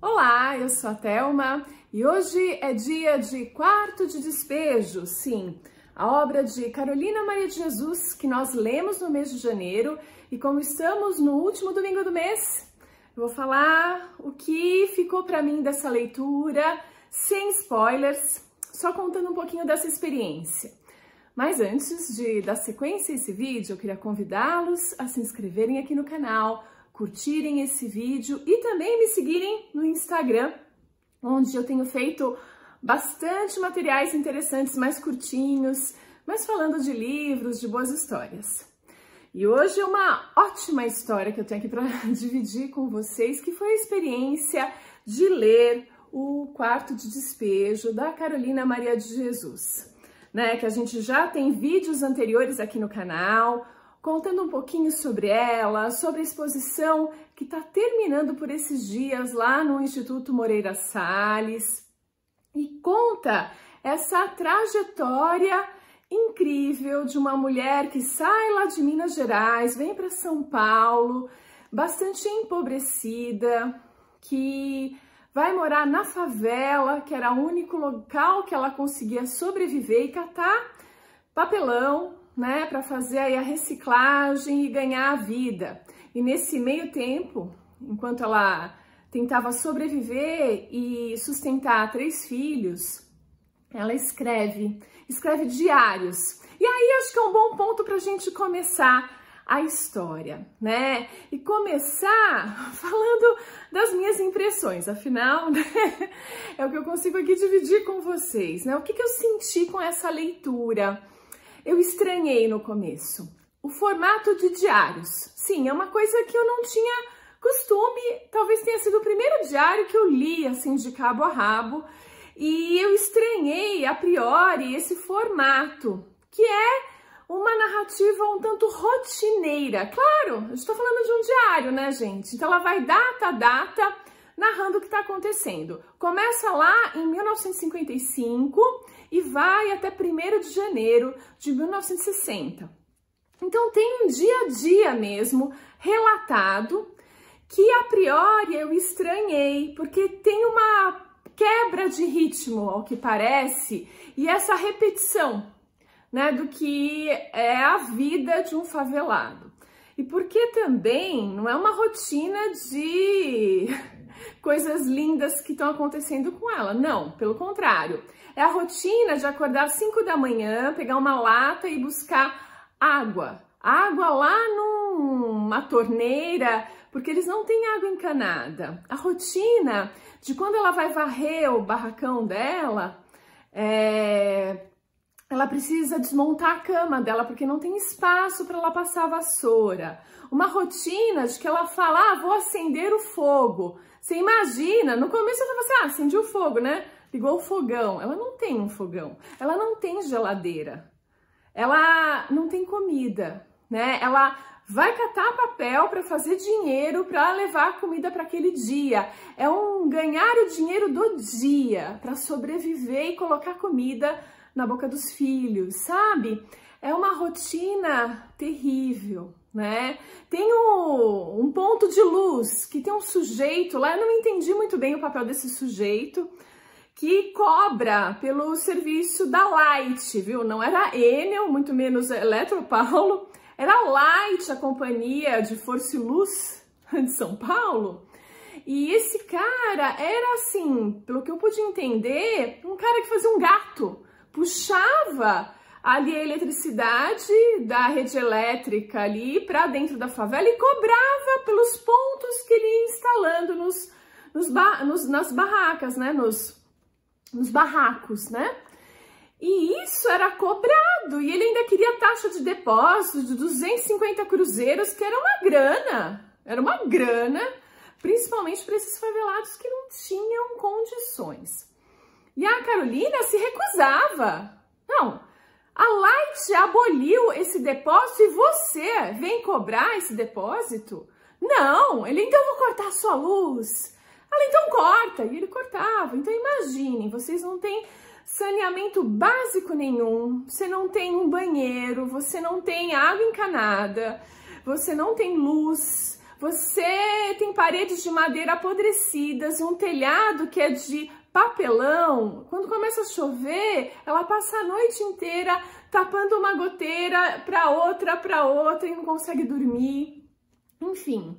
Olá, eu sou a Thelma e hoje é dia de Quarto de Despejo, sim, a obra de Carolina Maria de Jesus que nós lemos no mês de janeiro e como estamos no último domingo do mês, eu vou falar o que ficou para mim dessa leitura, sem spoilers, só contando um pouquinho dessa experiência. Mas antes de dar sequência a esse vídeo, eu queria convidá-los a se inscreverem aqui no canal, curtirem esse vídeo e também me seguirem no Instagram, onde eu tenho feito bastante materiais interessantes, mais curtinhos, mas falando de livros, de boas histórias. E hoje é uma ótima história que eu tenho aqui para dividir com vocês, que foi a experiência de ler o Quarto de Despejo da Carolina Maria de Jesus, né? Que a gente já tem vídeos anteriores aqui no canal, contando um pouquinho sobre ela, sobre a exposição que está terminando por esses dias lá no Instituto Moreira Salles, e conta essa trajetória incrível de uma mulher que sai lá de Minas Gerais, vem para São Paulo, bastante empobrecida, que vai morar na favela, que era o único local que ela conseguia sobreviver e catar papelão, né, para fazer aí a reciclagem e ganhar a vida. E nesse meio tempo, enquanto ela tentava sobreviver e sustentar 3 filhos, ela escreve diários. E aí acho que é um bom ponto para a gente começar a história, né? E começar falando das minhas impressões, afinal, né, é o que eu consigo aqui dividir com vocês, né? O que eu senti com essa leitura? Eu estranhei no começo o formato de diários. Sim, é uma coisa que eu não tinha costume, talvez tenha sido o primeiro diário que eu li assim de cabo a rabo, e eu estranhei a priori esse formato, que é uma narrativa um tanto rotineira. Claro, eu estou falando de um diário, né, gente? Então ela vai data a data narrando o que está acontecendo. Começa lá em 1955 e vai até 1º de janeiro de 1960. Então tem um dia a dia mesmo relatado que a priori eu estranhei, porque tem uma quebra de ritmo, ao que parece, e essa repetição, né, do que é a vida de um favelado. E porque também não é uma rotina de coisas lindas que estão acontecendo com ela, não, pelo contrário. É a rotina de acordar às 5 da manhã, pegar uma lata e buscar água lá numa torneira, porque eles não têm água encanada. A rotina de quando ela vai varrer o barracão dela, ela precisa desmontar a cama dela, porque não tem espaço para ela passar a vassoura. Uma rotina de que ela fala, vou acender o fogo. Você imagina, no começo ela fala assim, acendi o fogo, né? Ligou o fogão. Ela não tem um fogão, ela não tem geladeira, ela não tem comida, né? Ela vai catar papel para fazer dinheiro para levar comida para aquele dia. É ganhar o dinheiro do dia para sobreviver e colocar comida na boca dos filhos, sabe? É uma rotina terrível, né? Tem um ponto de luz, que tem um sujeito lá, eu não entendi muito bem o papel desse sujeito, que cobra pelo serviço da Light, viu? Não era Enel, muito menos Eletropaulo, era Light, a companhia de força e luz de São Paulo. E esse cara era assim, pelo que eu pude entender, um cara que fazia um gato, puxava ali a eletricidade da rede elétrica ali para dentro da favela e cobrava pelos pontos que ele ia instalando nas barracas, né? Nos barracos, né? E isso era cobrado, e ele ainda queria taxa de depósito de 250 cruzeiros, que era uma grana, principalmente para esses favelados que não tinham condições. E a Carolina se recusava. Não, a Light aboliu esse depósito e você vem cobrar esse depósito? Não, então eu vou cortar a sua luz. Ela, então corta, e ele cortava. Então imaginem, vocês não têm saneamento básico nenhum, você não tem um banheiro, você não tem água encanada, você não tem luz, você tem paredes de madeira apodrecidas, um telhado que é de papelão. Quando começa a chover, ela passa a noite inteira tapando uma goteira para outra e não consegue dormir. Enfim,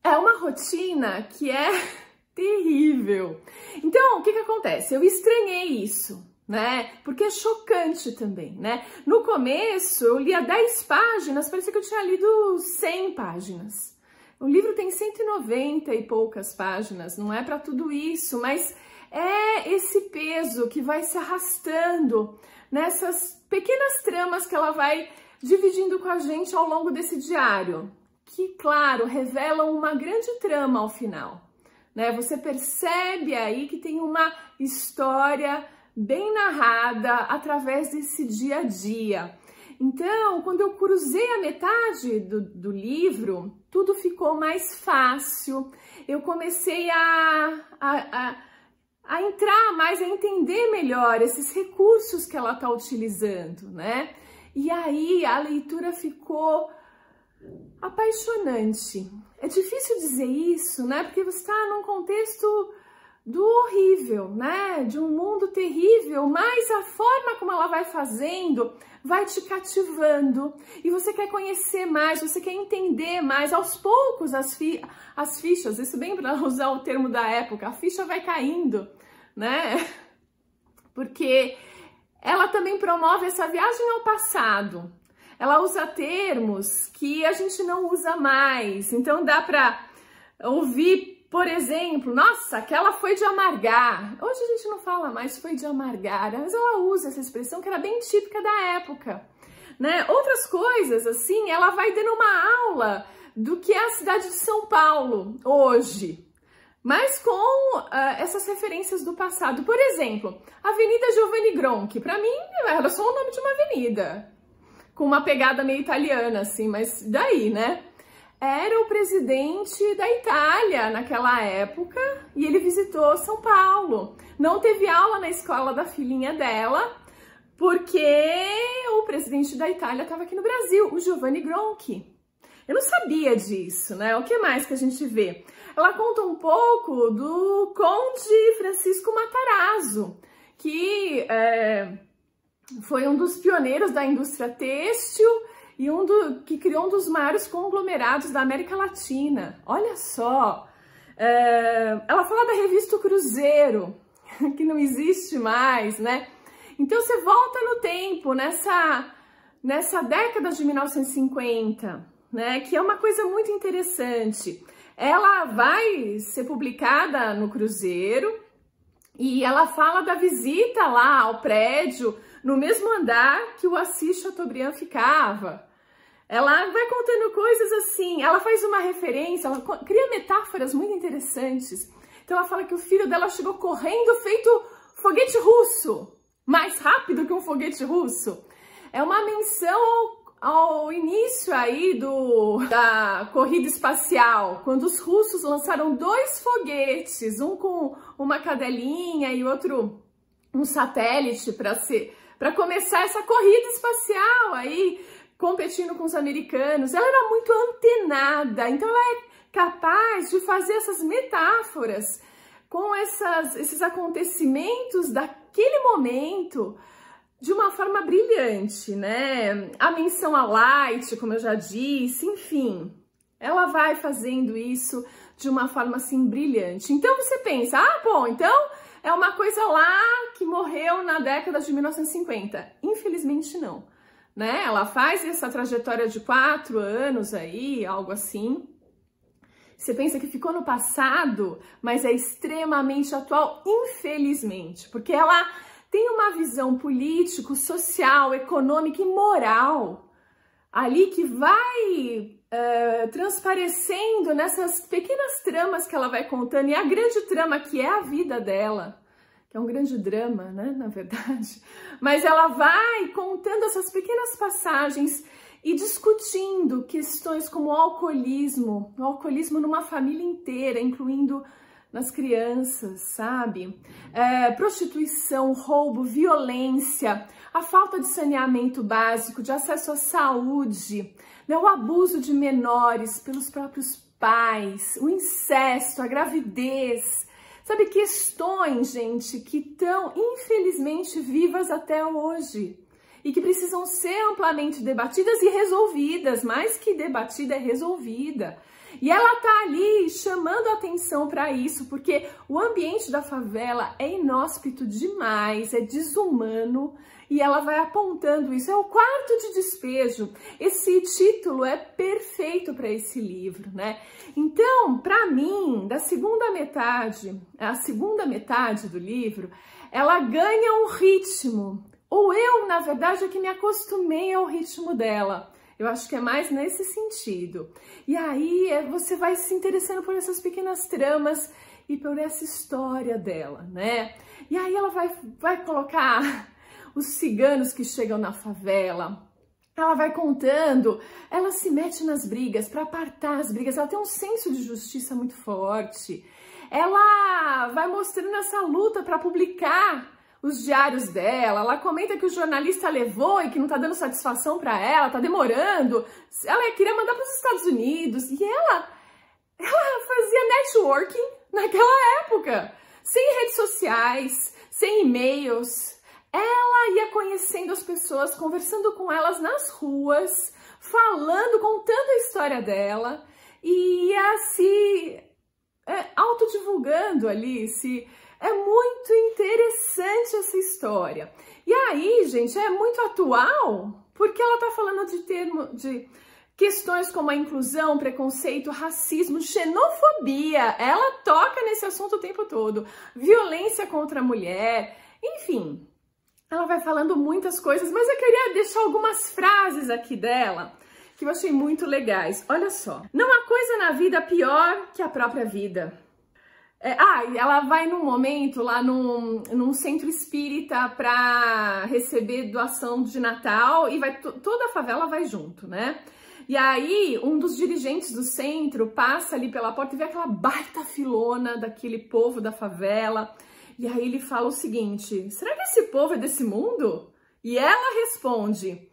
é uma rotina que é terrível. Então, o que acontece? Eu estranhei isso, né? Porque é chocante também, né? No começo, eu lia 10 páginas, parecia que eu tinha lido 100 páginas. O livro tem 190 e poucas páginas, não é para tudo isso, mas é esse peso que vai se arrastando nessas pequenas tramas que ela vai dividindo com a gente ao longo desse diário, que, claro, revelam uma grande trama ao final, né? Você percebe aí que tem uma história bem narrada através desse dia a dia. Então, quando eu cruzei a metade do livro, tudo ficou mais fácil. Eu comecei a entrar mais, a entender melhor esses recursos que ela está utilizando, né? E aí a leitura ficou apaixonante. É difícil dizer isso, né? Porque você está num contexto do horrível, né? De um mundo terrível, mas a forma como ela vai fazendo vai te cativando e você quer conhecer mais, você quer entender mais. Aos poucos as fichas, isso bem para usar o termo da época, a ficha vai caindo, né? Porque ela também promove essa viagem ao passado. Ela usa termos que a gente não usa mais, então dá para ouvir, por exemplo, nossa, aquela foi de amargar. Hoje a gente não fala mais foi de amargar, mas ela usa essa expressão que era bem típica da época, né? Outras coisas, assim, ela vai dando uma aula do que é a cidade de São Paulo hoje, mas com essas referências do passado. Por exemplo, Avenida Giovanni Gronchi, para mim era só o nome de uma avenida, com uma pegada meio italiana, assim, mas daí, né? Era o presidente da Itália naquela época e ele visitou São Paulo. Não teve aula na escola da filhinha dela, porque o presidente da Itália estava aqui no Brasil, o Giovanni Gronchi. Eu não sabia disso, né? O que mais que a gente vê? Ela conta um pouco do Conde Francisco Matarazzo, que foi um dos pioneiros da indústria têxtil e que criou um dos maiores conglomerados da América Latina. Olha só! Ela fala da revista O Cruzeiro, que não existe mais, né? Então você volta no tempo, nessa década de 1950, né? Que é uma coisa muito interessante. Ela vai ser publicada no Cruzeiro e ela fala da visita lá ao prédio, no mesmo andar que o Assis Chateaubriand ficava. Ela vai contando coisas assim, ela faz uma referência, ela cria metáforas muito interessantes. Então ela fala que o filho dela chegou correndo feito foguete russo, mais rápido que um foguete russo. É uma menção ao início aí da corrida espacial, quando os russos lançaram 2 foguetes, um com uma cadelinha e outro um satélite para começar essa corrida espacial aí, competindo com os americanos. Ela era muito antenada, então ela é capaz de fazer essas metáforas com esses acontecimentos daquele momento de uma forma brilhante, né? A menção a Light, como eu já disse, enfim, ela vai fazendo isso de uma forma assim brilhante. Então você pensa, bom, então é uma coisa lá que morreu na década de 1950. Infelizmente não, né? Ela faz essa trajetória de 4 anos aí, algo assim. Você pensa que ficou no passado, mas é extremamente atual, infelizmente, porque ela tem uma visão político, social, econômica e moral ali que vai transparecendo nessas pequenas tramas que ela vai contando, e a grande trama que é a vida dela, que é um grande drama, né, na verdade, mas ela vai contando essas pequenas passagens e discutindo questões como o alcoolismo numa família inteira, incluindo nas crianças, sabe? Prostituição, roubo, violência, a falta de saneamento básico, de acesso à saúde, né? O abuso de menores pelos próprios pais, o incesto, a gravidez, sabe? Questões, gente, que estão infelizmente vivas até hoje e que precisam ser amplamente debatidas e resolvidas, mais que debatida, é resolvida. E ela tá ali chamando atenção para isso, porque o ambiente da favela é inóspito demais, é desumano, e ela vai apontando isso. É o quarto de despejo. Esse título é perfeito para esse livro, né? Então, para mim, a segunda metade do livro, ela ganha um ritmo. Ou eu, na verdade, é que me acostumei ao ritmo dela. Eu acho que é mais nesse sentido. E aí você vai se interessando por essas pequenas tramas e por essa história dela, né? E aí ela vai colocar os ciganos que chegam na favela. Ela vai contando, ela se mete nas brigas para apartar as brigas. Ela tem um senso de justiça muito forte. Ela vai mostrando essa luta para publicar os diários dela. Ela comenta que o jornalista levou e que não tá dando satisfação para ela, tá demorando. Ela queria mandar para os Estados Unidos e ela fazia networking naquela época, sem redes sociais, sem e-mails. Ela ia conhecendo as pessoas, conversando com elas nas ruas, falando, contando a história dela e ia se autodivulgando ali, É muito interessante essa história. E aí, gente, é muito atual, porque ela tá falando de questões como a inclusão, preconceito, racismo, xenofobia. Ela toca nesse assunto o tempo todo. Violência contra a mulher, enfim. Ela vai falando muitas coisas, mas eu queria deixar algumas frases aqui dela que eu achei muito legais. Olha só. Não há coisa na vida pior que a própria vida. Ela vai num momento lá num centro espírita para receber doação de Natal e toda a favela vai junto, né? E aí um dos dirigentes do centro passa ali pela porta e vê aquela baita filona daquele povo da favela. E aí ele fala o seguinte: será que esse povo é desse mundo? E ela responde: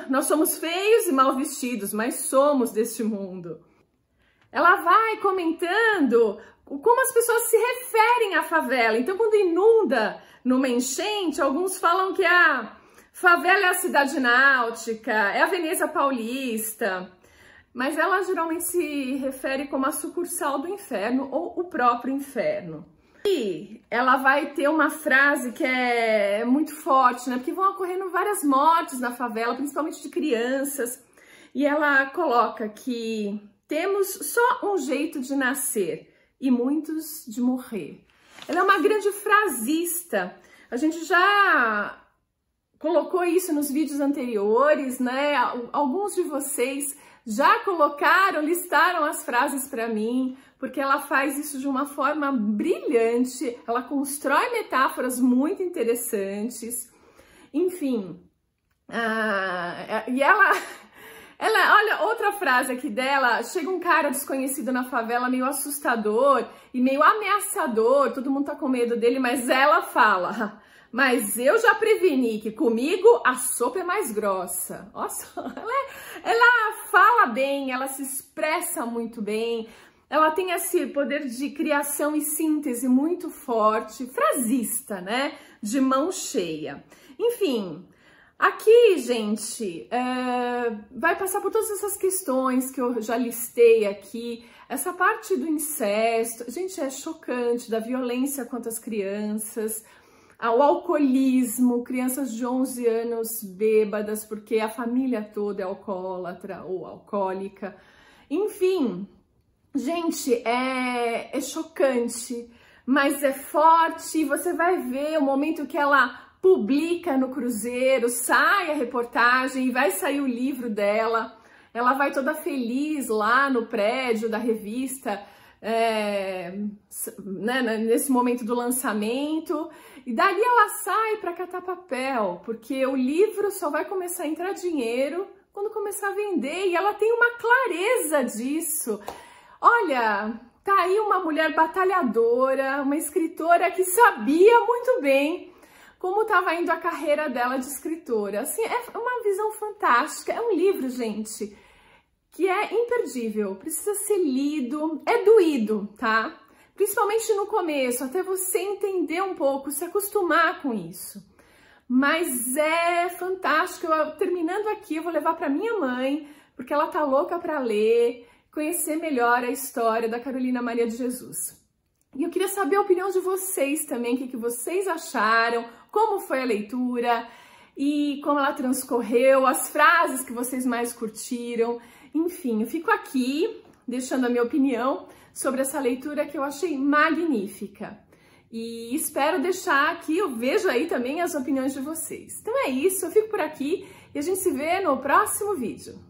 nós somos feios e mal vestidos, mas somos deste mundo. Ela vai comentando como as pessoas se referem à favela. Então, quando inunda numa enchente, alguns falam que a favela é a cidade náutica, é a Veneza Paulista, mas ela geralmente se refere como a sucursal do inferno ou o próprio inferno. E ela vai ter uma frase que é muito forte, né? Porque vão ocorrendo várias mortes na favela, principalmente de crianças, e ela coloca que temos só um jeito de nascer e muitos de morrer. Ela é uma grande frasista. A gente já colocou isso nos vídeos anteriores, né? Alguns de vocês já listaram as frases para mim, porque ela faz isso de uma forma brilhante, ela constrói metáforas muito interessantes, enfim. E ela, olha, outra frase aqui dela: chega um cara desconhecido na favela, meio assustador e meio ameaçador, todo mundo tá com medo dele, mas ela fala: mas eu já preveni que comigo a sopa é mais grossa. Nossa, ela fala bem, ela se expressa muito bem, ela tem esse poder de criação e síntese muito forte, frasista, né? De mão cheia. Enfim, aqui, gente, vai passar por todas essas questões que eu já listei aqui. Essa parte do incesto, gente, é chocante, da violência contra as crianças, o alcoolismo, crianças de 11 anos bêbadas porque a família toda é alcoólatra ou alcoólica. Enfim, gente, é chocante, mas é forte. Você vai ver o momento que ela publica no Cruzeiro, sai a reportagem e vai sair o livro dela. Ela vai toda feliz lá no prédio da revista, né, nesse momento do lançamento. E dali ela sai para catar papel, porque o livro só vai começar a entrar dinheiro quando começar a vender. E ela tem uma clareza disso. Olha, tá aí uma mulher batalhadora, uma escritora que sabia muito bem como estava indo a carreira dela de escritora. Assim, é uma visão fantástica. É um livro, gente, que é imperdível, precisa ser lido, é doído, tá? Principalmente no começo, até você entender um pouco, se acostumar com isso. Mas é fantástico. Terminando aqui, eu vou levar para minha mãe, porque ela tá louca para ler, conhecer melhor a história da Carolina Maria de Jesus. E eu queria saber a opinião de vocês também, o que vocês acharam, como foi a leitura e como ela transcorreu, as frases que vocês mais curtiram. Enfim, eu fico aqui deixando a minha opinião sobre essa leitura que eu achei magnífica. E espero deixar aqui, eu vejo aí também as opiniões de vocês. Então é isso, eu fico por aqui e a gente se vê no próximo vídeo.